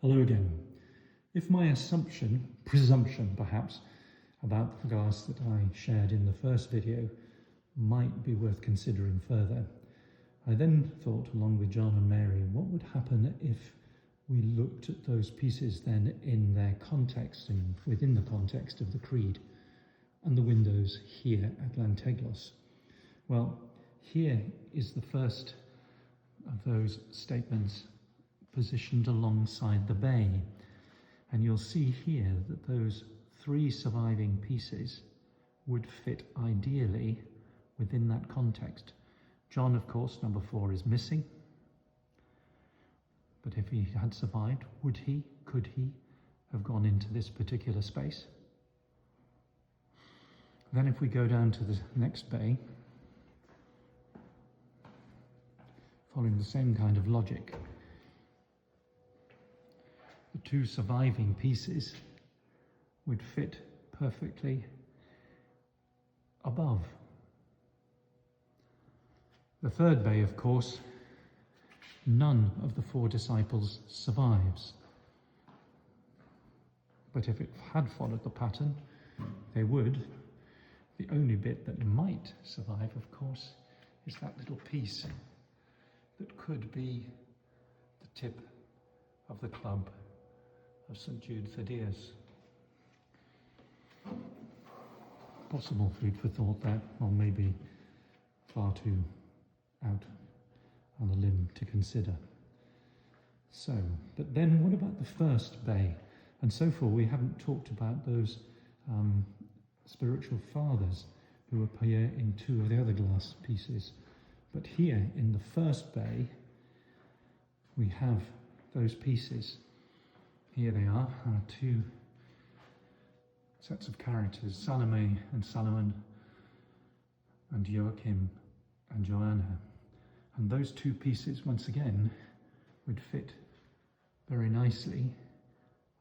Hello again. If my presumption perhaps, about the glass that I shared in the first video might be worth considering further, I then thought, along with John and Mary, what would happen if we looked at those pieces then in their context and within the context of the Creed and the windows here at Lanteglos. Well, here is the first of those statements positioned alongside the bay, and you'll see here that those three surviving pieces would fit ideally within that context. John, of course, number 4 is missing, but if he had survived, could he have gone into this particular space? Then if we go down to the next bay, following the same kind of logic, the two surviving pieces would fit perfectly above. The third bay, of course, none of the 4 disciples survives. But if it had followed the pattern, they would. The only bit that might survive, of course, is that little piece that could be the tip of the club of St. Jude Thaddeus. Possible food for thought there, or maybe far too out on a limb to consider. So, but then what about the first bay? And so far we haven't talked about those spiritual fathers who appear in 2 of the other glass pieces. But here in the first bay, we have those pieces. Here they are, our 2 sets of characters, Salome and Solomon, and Joachim and Joanna. And those 2 pieces, once again, would fit very nicely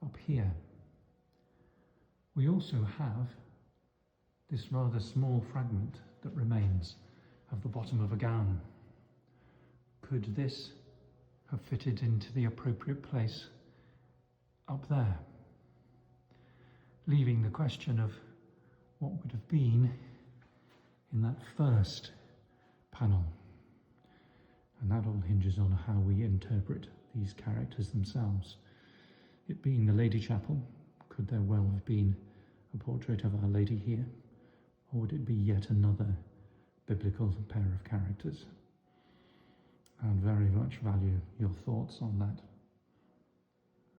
up here. We also have this rather small fragment that remains of the bottom of a gown. Could this have fitted into the appropriate place up there? Leaving the question of what would have been in that first panel. And that all hinges on how we interpret these characters themselves. It being the Lady Chapel, could there well have been a portrait of Our Lady here? Or would it be yet another biblical pair of characters? I'd very much value your thoughts on that.